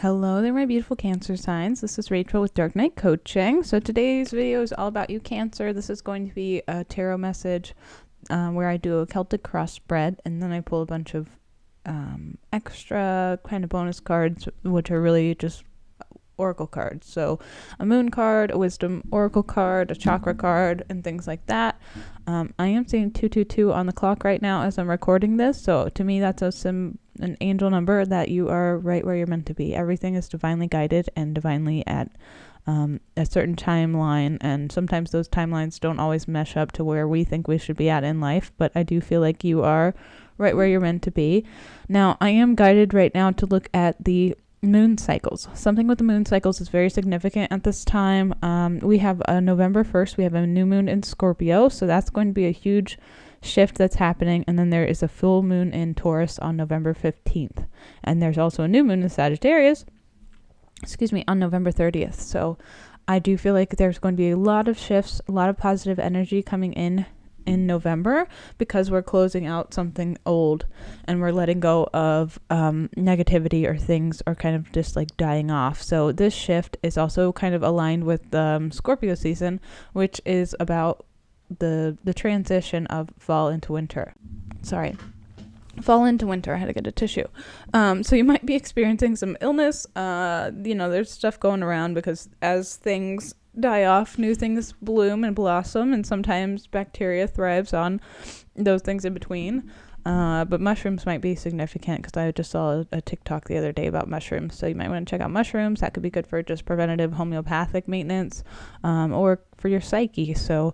Hello there, my beautiful Cancer signs. This is Rachael with Dark Knight Coaching. So today's video is all about you, Cancer. This is going to be a tarot message where I do a Celtic cross spread, and then I pull a bunch of extra kind of bonus cards, which are really just oracle cards. So a moon card, a wisdom oracle card, a chakra card, and things like that. I am seeing 222 on the clock right now as I'm recording this. So to me, that's an angel number that you are right where you're meant to be. Everything is divinely guided and divinely at a certain timeline, and sometimes those timelines don't always mesh up to where we think we should be at in life, but I do feel like you are right where you're meant to be. Now, I am guided right now to look at the moon cycles. Something with the moon cycles is very significant at this time. We have November 1st, we have a new moon in Scorpio, so that's going to be a huge shift that's happening. And then there is a full moon in Taurus on November 15th. And there's also a new moon in Sagittarius, on November 30th. So I do feel like there's going to be a lot of shifts, a lot of positive energy coming in November, because we're closing out something old and we're letting go of negativity, or things are kind of just like dying off. So this shift is also kind of aligned with the Scorpio season, which is about the transition of fall into winter. Fall into winter. I had to get a tissue. So you might be experiencing some illness. There's stuff going around, because as things die off, new things bloom and blossom, and sometimes bacteria thrives on those things in between. But mushrooms might be significant, because I just saw a TikTok the other day about mushrooms. So you might want to check out mushrooms. That could be good for just preventative homeopathic maintenance, or for your psyche. So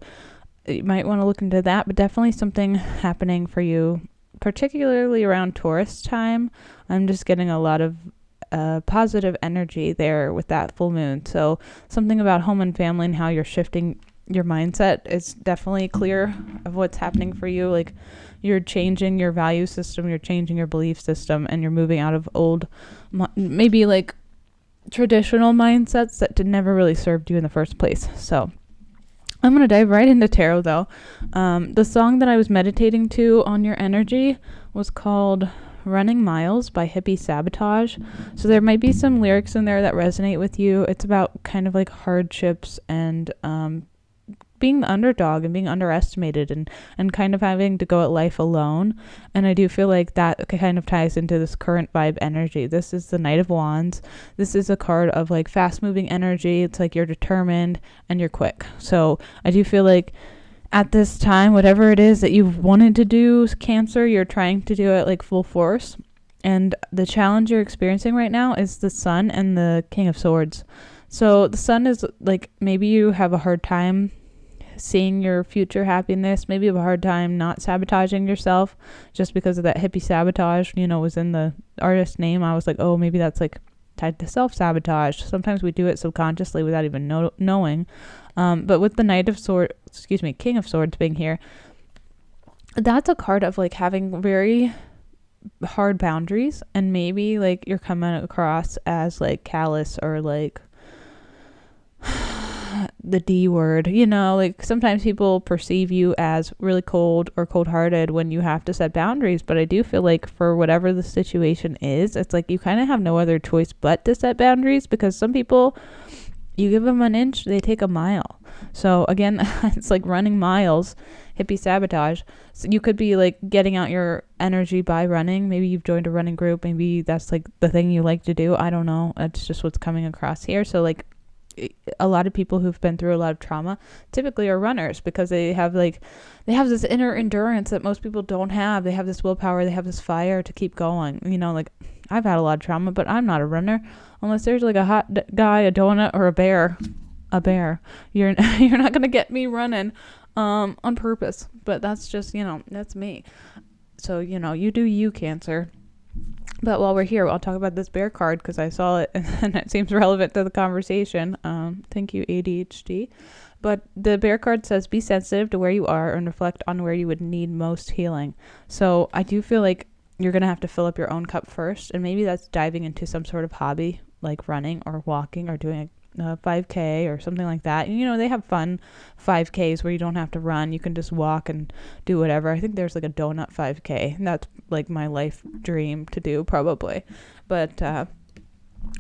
you might want to look into that, but definitely something happening for you, particularly around Taurus time. I'm just getting a lot of positive energy there with that full moon. So something about home and family and how you're shifting your mindset is definitely clear of what's happening for you. Like, you're changing your value system, you're changing your belief system, and you're moving out of old, maybe like traditional mindsets that never really served you in the first place. So I'm going to dive right into tarot, though. The song that I was meditating to on your energy was called Running Miles by Hippie Sabotage. So there might be some lyrics in there that resonate with you. It's about kind of like hardships and being the underdog and being underestimated, and kind of having to go at life alone. And I do feel like that kind of ties into this current vibe energy. This is the Knight of Wands. This is a card of like fast moving energy. It's like you're determined and you're quick. So I do feel like at this time, whatever it is that you've wanted to do, Cancer, you're trying to do it like full force. And the challenge you're experiencing right now is the Sun and the King of Swords. So the Sun is like, maybe you have a hard time seeing your future happiness. Maybe you have a hard time not sabotaging yourself, just because of that hippie sabotage, was in the artist name. I was like, oh, maybe that's like tied to self-sabotage. Sometimes we do it subconsciously without even knowing. But with the King of Swords being here, that's a card of like having very hard boundaries, and maybe like you're coming across as like callous, or like the D word, like sometimes people perceive you as really cold or cold-hearted when you have to set boundaries. But I do feel like for whatever the situation is, it's like you kind of have no other choice but to set boundaries, because some people, you give them an inch, they take a mile. So again, it's like running miles, hippie sabotage. So you could be like getting out your energy by running. Maybe you've joined a running group. Maybe that's like the thing you like to do. I don't know. That's just what's coming across here. So like, a lot of people who've been through a lot of trauma typically are runners, because they have this inner endurance that most people don't have. They have this willpower, they have this fire to keep going. Like, I've had a lot of trauma, but I'm not a runner unless there's like a hot guy, a donut, or a bear. You're not gonna get me running on purpose. But that's just, that's me. So you do you, Cancer. But while we're here, I'll talk about this bear card, because I saw it and it seems relevant to the conversation. Thank you, ADHD. But the bear card says, be sensitive to where you are and reflect on where you would need most healing. So I do feel like you're going to have to fill up your own cup first. And maybe that's diving into some sort of hobby, like running or walking or doing a 5K or something like that. And, they have fun 5Ks where you don't have to run. You can just walk and do whatever. I think there's like a donut 5K. And that's like my life dream to do, probably. But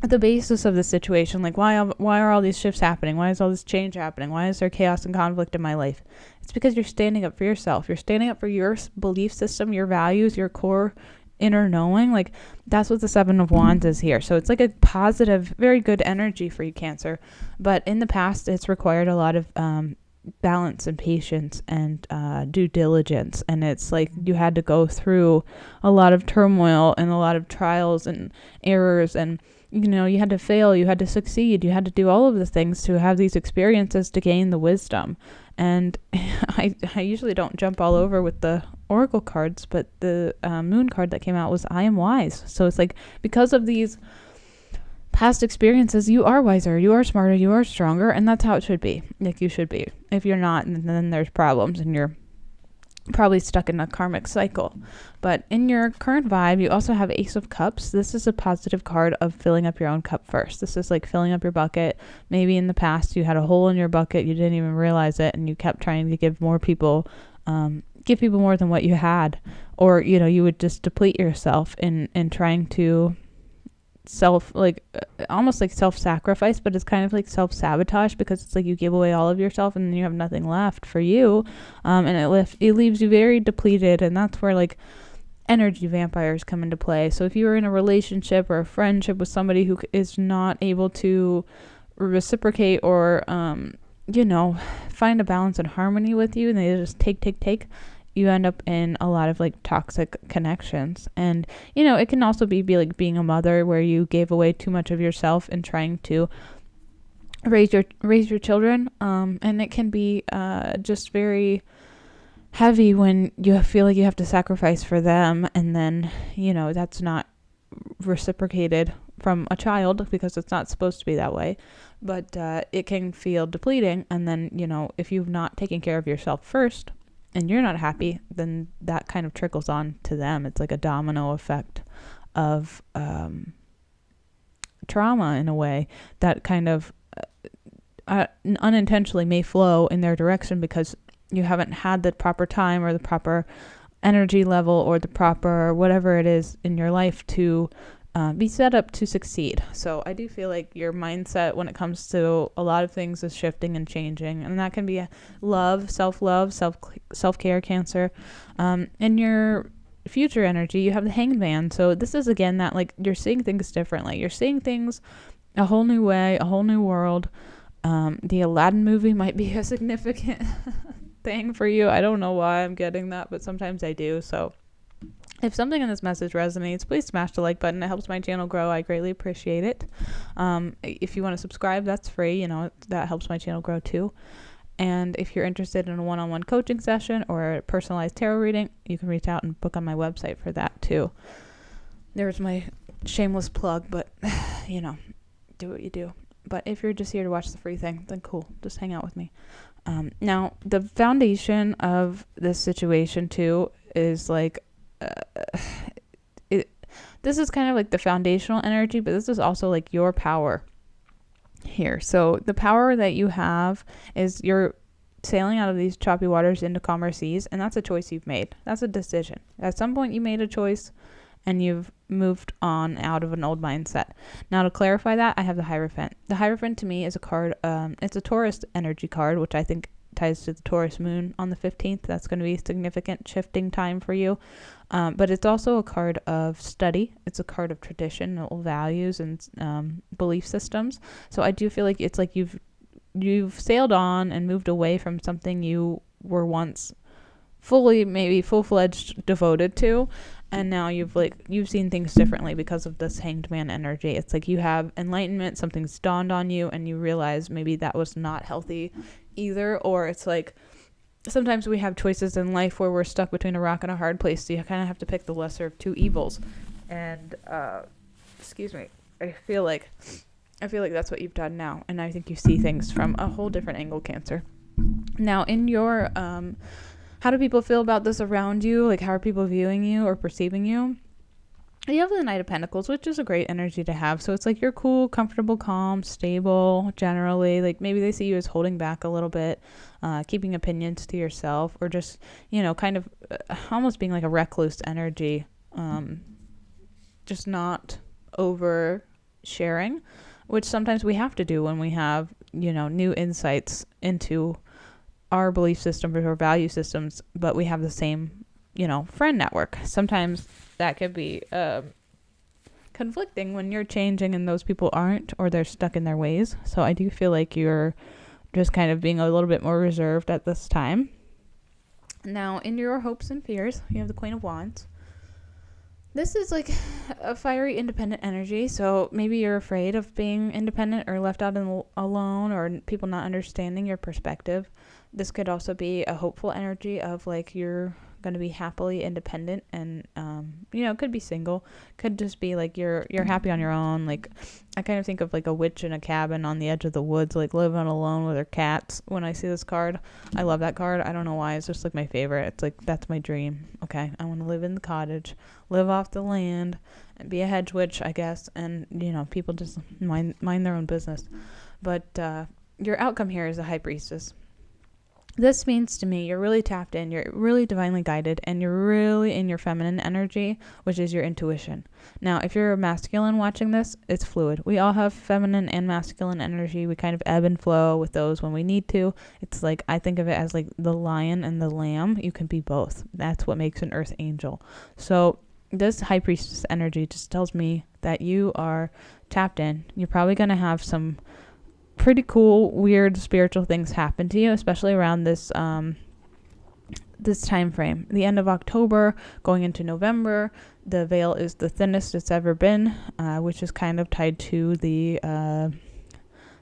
at the basis of the situation. Like, why are all these shifts happening? Why is all this change happening? Why is there chaos and conflict in my life? It's because you're standing up for yourself. You're standing up for your belief system, your values, your core inner knowing. Like, that's what the Seven of Wands is here. So it's like a positive, very good energy for you, Cancer. But in the past, it's required a lot of balance and patience and due diligence, and it's like you had to go through a lot of turmoil and a lot of trials and errors, and you had to fail, you had to succeed, you had to do all of the things to have these experiences to gain the wisdom. And I usually don't jump all over with the oracle cards, but the moon card that came out was I am wise. So it's like, because of these past experiences, you are wiser, you are smarter, you are stronger, and that's how it should be. Like, you should be. If you're not, then there's problems, and you're probably stuck in a karmic cycle. But in your current vibe, you also have Ace of Cups. This is a positive card of filling up your own cup first. This is like filling up your bucket. Maybe in the past you had a hole in your bucket, you didn't even realize it, and you kept trying to give people more than what you had. Or, you would just deplete yourself in trying to almost like self-sacrifice, but it's kind of like self-sabotage, because it's like you give away all of yourself and then you have nothing left for you, and it leaves you very depleted. And that's where like energy vampires come into play. So if you were in a relationship or a friendship with somebody who is not able to reciprocate or find a balance and harmony with you, and they just take, you end up in a lot of like toxic connections. And it can also be like being a mother, where you gave away too much of yourself in trying to raise your children, and it can be just very heavy when you feel like you have to sacrifice for them, and then that's not reciprocated from a child, because it's not supposed to be that way. But it can feel depleting, and then if you've not taken care of yourself first and you're not happy, then that kind of trickles on to them. It's like a domino effect of trauma, in a way, that kind of unintentionally may flow in their direction, because you haven't had the proper time or the proper energy level or the proper whatever it is in your life to be set up to succeed. So I do feel like your mindset when it comes to a lot of things is shifting and changing, and that can be love, self-care, Cancer. In your future energy, you have the Hanged Man. So this is again that like you're seeing things differently. You're seeing things a whole new way, a whole new world. The Aladdin movie might be a significant thing for you. I don't know why I'm getting that, but sometimes I do. So if something in this message resonates, please smash the like button. It helps my channel grow. I greatly appreciate it. If you want to subscribe, that's free. That helps my channel grow too. And if you're interested in a one-on-one coaching session or a personalized tarot reading, you can reach out and book on my website for that too. There's my shameless plug, but do what you do. But if you're just here to watch the free thing, then cool. Just hang out with me. Now, the foundation of this situation too is like, this is kind of like the foundational energy, but this is also like your power here. So the power that you have is you're sailing out of these choppy waters into calmer seas, and that's a choice you've made. That's a decision. At some point you made a choice and you've moved on out of an old mindset. Now, to clarify that, I have the Hierophant. The Hierophant to me is a card, it's a Taurus energy card, which I think ties to the Taurus moon on the 15th. That's going to be a significant shifting time for you. But it's also a card of study. It's a card of traditional values and belief systems. So I do feel like it's like you've sailed on and moved away from something you were once maybe full-fledged devoted to, and now you've seen things differently because of this Hanged Man energy. It's like you have enlightenment, something's dawned on you, and you realize maybe that was not healthy either. Or it's like sometimes we have choices in life where we're stuck between a rock and a hard place, so you kind of have to pick the lesser of two evils. And excuse me, I feel like that's what you've done now, and I think you see things from a whole different angle, Cancer. Now, in your how do people feel about this around you? Like, how are people viewing you or perceiving you? You have the Knight of Pentacles, which is a great energy to have. So it's like you're cool, comfortable, calm, stable, generally. Like, maybe they see you as holding back a little bit, keeping opinions to yourself, or just, kind of almost being like a recluse energy, just not oversharing sharing, which sometimes we have to do when we have, new insights into our belief systems or value systems, but we have the same, friend network. Sometimes that could be conflicting when you're changing and those people aren't, or they're stuck in their ways. So I do feel like you're just kind of being a little bit more reserved at this time. Now, in your hopes and fears, you have the Queen of Wands. This is like a fiery, independent energy. So maybe you're afraid of being independent or left out alone, or people not understanding your perspective. This could also be a hopeful energy of like you're going to be happily independent, and could be single, could just be like you're happy on your own. Like I kind of think of like a witch in a cabin on the edge of the woods, like living alone with her cats. When I see this card, I love that card. I don't know why, it's just like my favorite. It's like, that's my dream. Okay, I want to live in the cottage, live off the land, and be a hedge witch, I guess. And people just mind their own business. But your outcome here is a High Priestess. This means to me you're really tapped in, you're really divinely guided, and you're really in your feminine energy, which is your intuition. Now, if you're a masculine watching this, it's fluid. We all have feminine and masculine energy. We kind of ebb and flow with those when we need to. It's like, I think of it as like the lion and the lamb. You can be both. That's what makes an earth angel. So this High Priestess energy just tells me that you are tapped in. You're probably going to have some pretty cool, weird spiritual things happen to you, especially around this this time frame. The end of October going into November, the veil is the thinnest it's ever been, which is kind of tied to the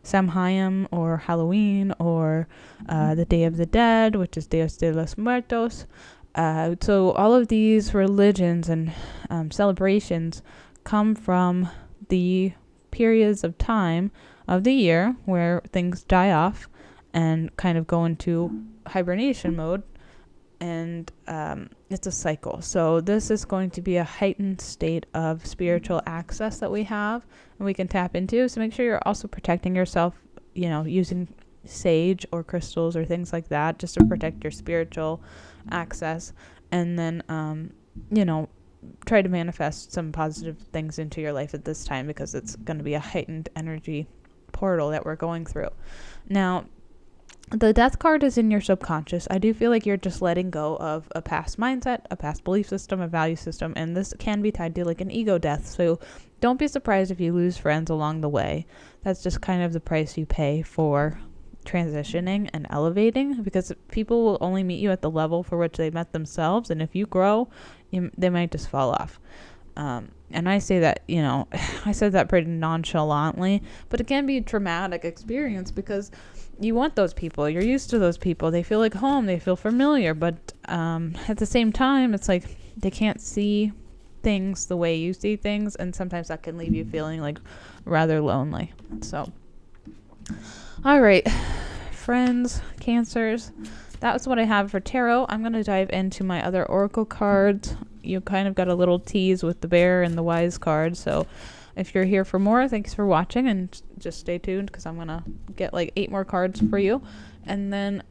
Samhain or Halloween, or the Day of the Dead, which is Dios de los Muertos. So all of these religions and celebrations come from the periods of time of the year where things die off and kind of go into hibernation mode, and it's a cycle. So this is going to be a heightened state of spiritual access that we have and we can tap into. So make sure you're also protecting yourself, using sage or crystals or things like that, just to protect your spiritual access. And then try to manifest some positive things into your life at this time, because it's going to be a heightened energy portal that we're going through. Now, the Death card is in your subconscious. I do feel like you're just letting go of a past mindset, a past belief system, a value system, and this can be tied to like an ego death. So don't be surprised if you lose friends along the way. That's just kind of the price you pay for transitioning and elevating, because people will only meet you at the level for which they met themselves, and if you grow, they might just fall off. And I say that, I said that pretty nonchalantly, but it can be a traumatic experience because you want those people. You're used to those people. They feel like home. They feel familiar. But at the same time, it's like they can't see things the way you see things. And sometimes that can leave you feeling like rather lonely. So, all right, friends, Cancers, that's what I have for tarot. I'm going to dive into my other oracle cards. You kind of got a little tease with the bear and the wise card. So if you're here for more, thanks for watching, and just stay tuned because I'm going to get like 8 more cards for you. And then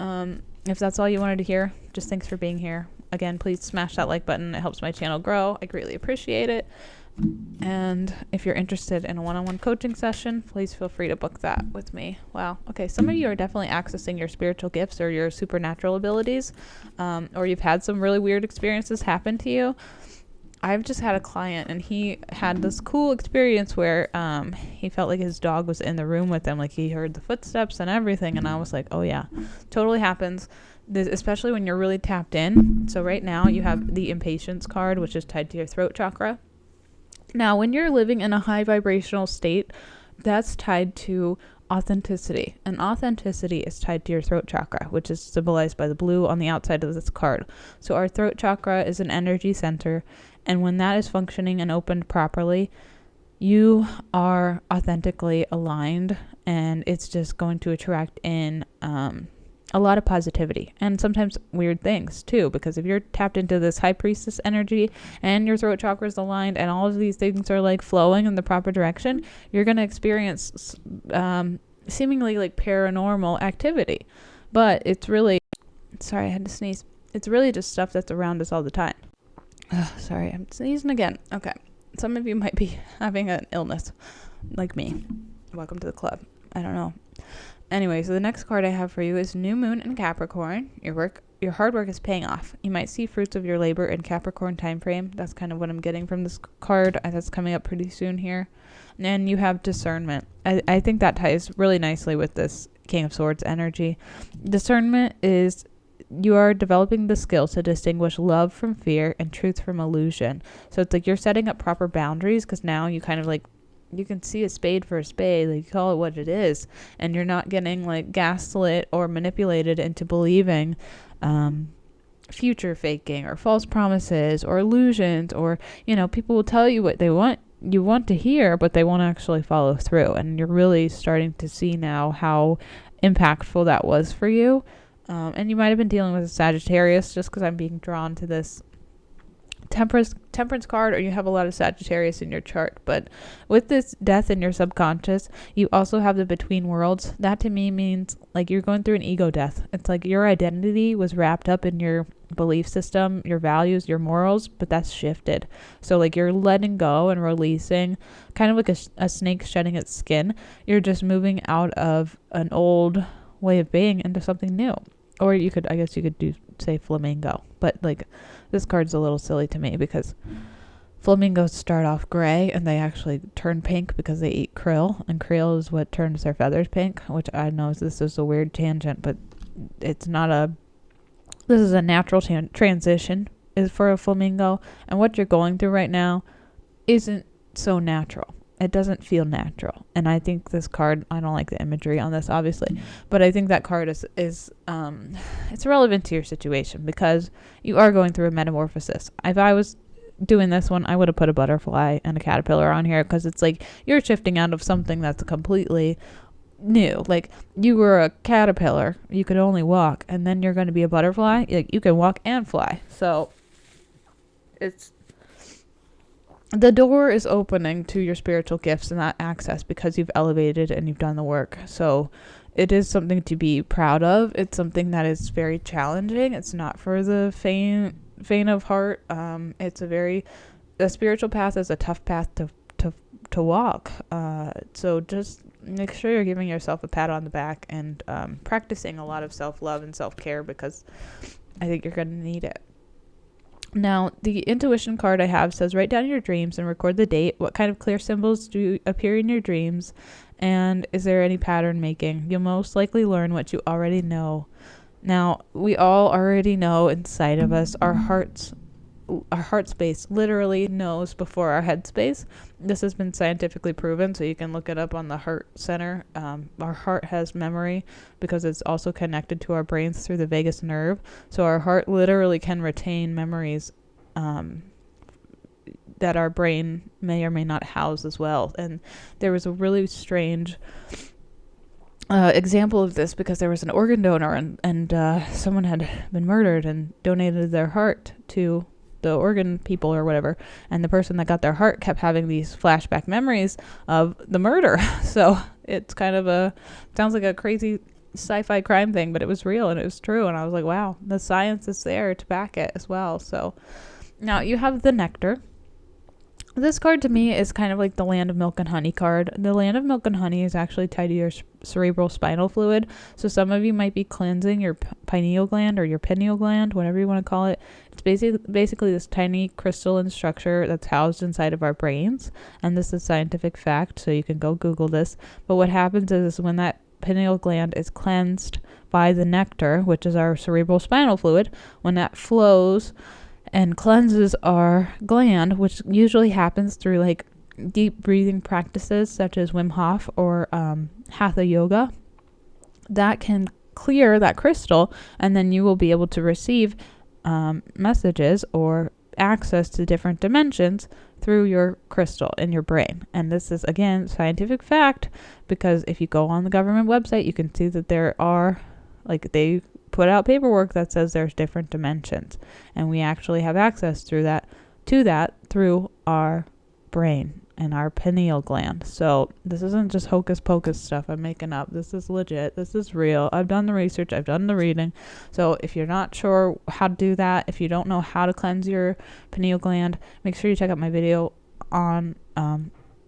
if that's all you wanted to hear, just thanks for being here. Again, please smash that like button. It helps my channel grow. I greatly appreciate it. And if you're interested in a one-on-one coaching session, please feel free to book that with me. Wow. Okay. Some of you are definitely accessing your spiritual gifts or your supernatural abilities, or you've had some really weird experiences happen to you. I've just had a client, and he had this cool experience where he felt like his dog was in the room with him. Like he heard the footsteps and everything. And I was like, oh yeah, totally happens. This, especially when you're really tapped in. So right now you have the impatience card, which is tied to your throat chakra. Now, when you're living in a high vibrational state, that's tied to authenticity. And authenticity is tied to your throat chakra, which is symbolized by the blue on the outside of this card. So our throat chakra is an energy center. And when that is functioning and opened properly, you are authentically aligned, and it's just going to attract in a lot of positivity and sometimes weird things too, because if you're tapped into this High Priestess energy and your throat chakra is aligned and all of these things are like flowing in the proper direction, you're going to experience seemingly like paranormal activity. But it's really, sorry, I had to sneeze. It's really just stuff that's around us all the time. Sorry, I'm sneezing again. Okay. Some of you might be having an illness. like me. Welcome to the club. I don't know. Anyway, so the next card I have for you is New Moon in Capricorn. Your hard work is paying off. You might see fruits of your labor in Capricorn time frame. That's kind of what I'm getting from this card. That's coming up pretty soon here. And then you have discernment. I think that ties really nicely with this King of Swords energy. Discernment is you are developing the skill to distinguish love from fear and truth from illusion. So it's like you're setting up proper boundaries because now you kind of like you can see a spade for a spade, like call it what it is, and you're not getting like gaslit or manipulated into believing future faking or false promises or illusions, or people will tell you what you want to hear, but they won't actually follow through. And you're really starting to see now how impactful that was for you. And you might have been dealing with a Sagittarius, just because I'm being drawn to this temperance card, or you have a lot of Sagittarius in your chart. But with this death in your subconscious, you also have the between worlds. That to me means like you're going through an ego death. It's like your identity was wrapped up in your belief system, your values, your morals, but that's shifted. So like you're letting go and releasing, kind of like a snake shedding its skin. You're just moving out of an old way of being into something new. Or I guess you could say flamingo, but like this card's a little silly to me because flamingos start off gray and they actually turn pink because they eat krill, and krill is what turns their feathers pink, which I know this is a weird tangent, but this is a natural transition is for a flamingo, and what you're going through right now isn't so natural. It doesn't feel natural. And I think this card, I don't like the imagery on this, obviously, but I think that card is it's relevant to your situation because you are going through a metamorphosis. If I was doing this one, I would have put a butterfly and a caterpillar on here because it's like you're shifting out of something that's completely new. Like you were a caterpillar, you could only walk, and then you're going to be a butterfly. Like you can walk and fly. So the door is opening to your spiritual gifts and that access because you've elevated and you've done the work. So it is something to be proud of. It's something that is very challenging. It's not for the faint of heart. The spiritual path is a tough path to walk. So just make sure you're giving yourself a pat on the back and practicing a lot of self-love and self-care because I think you're going to need it. Now, the intuition card I have says write down your dreams and record the date. What kind of clear symbols do appear in your dreams? And is there any pattern making? You'll most likely learn what you already know. Now, we all already know inside of us, our heart space literally knows before our head space. This has been scientifically proven, so you can look it up on the heart center. Our heart has memory because it's also connected to our brains through the vagus nerve. So our heart literally can retain memories that our brain may or may not house as well. And there was a really strange example of this because there was an organ donor and someone had been murdered and donated their heart to the organ people or whatever, and the person that got their heart kept having these flashback memories of the murder. So it's kind of sounds like a crazy sci-fi crime thing, but it was real and it was true, and I was like, wow, the science is there to back it as well. So now you have the nectar. This card to me is kind of like the land of milk and honey card. The land of milk and honey is actually tied to your cerebral spinal fluid. So some of you might be cleansing your pineal gland or your pineal gland, whatever you want to call it. It's basically this tiny crystalline structure that's housed inside of our brains. And this is scientific fact, so you can go Google this. But what happens is when that pineal gland is cleansed by the nectar, which is our cerebral spinal fluid, when that flows and cleanses our gland, which usually happens through like deep breathing practices such as Wim Hof or Hatha yoga, that can clear that crystal, and then you will be able to receive messages or access to different dimensions through your crystal in your brain. And this is, again, scientific fact, because if you go on the government website, you can see that there are, like, they put out paperwork that says there's different dimensions, and we actually have access through that through our brain and our pineal gland. So this isn't just hocus pocus stuff I'm making up. This is legit. This is real. I've done the research. I've done the reading. So if you're not sure how to do that, if you don't know how to cleanse your pineal gland, make sure you check out my video on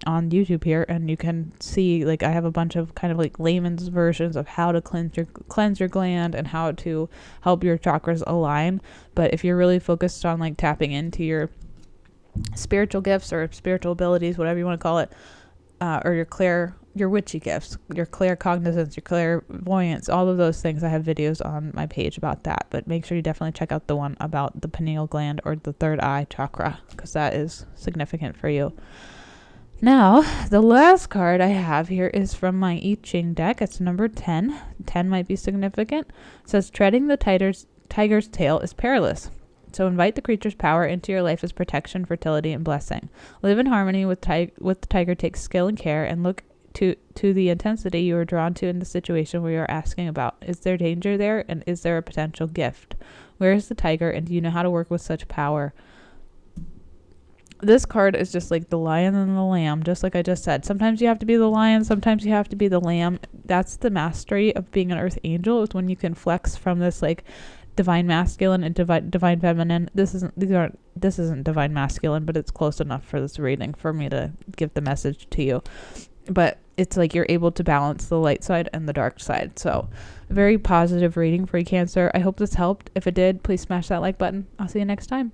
on YouTube here, and you can see, like, I have a bunch of kind of like layman's versions of how to cleanse your gland and how to help your chakras align. But if you're really focused on like tapping into your spiritual gifts or spiritual abilities, whatever you want to call it, or your witchy gifts, your claircognizance, your clairvoyance, all of those things, I have videos on my page about that. But make sure you definitely check out the one about the pineal gland or the third eye chakra, because that is significant for you. Now, the last card I have here is from my I Ching deck. It's number 10. 10 might be significant. It says, treading the tiger's tail is perilous. So invite the creature's power into your life as protection, fertility, and blessing. Live in harmony with the tiger takes skill and care, and look to the intensity you are drawn to in the situation we are asking about. Is there danger there, and is there a potential gift? Where is the tiger, and do you know how to work with such power? This card is just like the lion and the lamb, just like I just said. Sometimes you have to be the lion, sometimes you have to be the lamb. That's the mastery of being an earth angel, is when you can flex from this like divine masculine and divine feminine. This isn't divine masculine, but it's close enough for this reading for me to give the message to you. But it's like you're able to balance the light side and the dark side. So very positive reading for Cancer. I hope this helped. If it did, please smash that like button. I'll see you next time.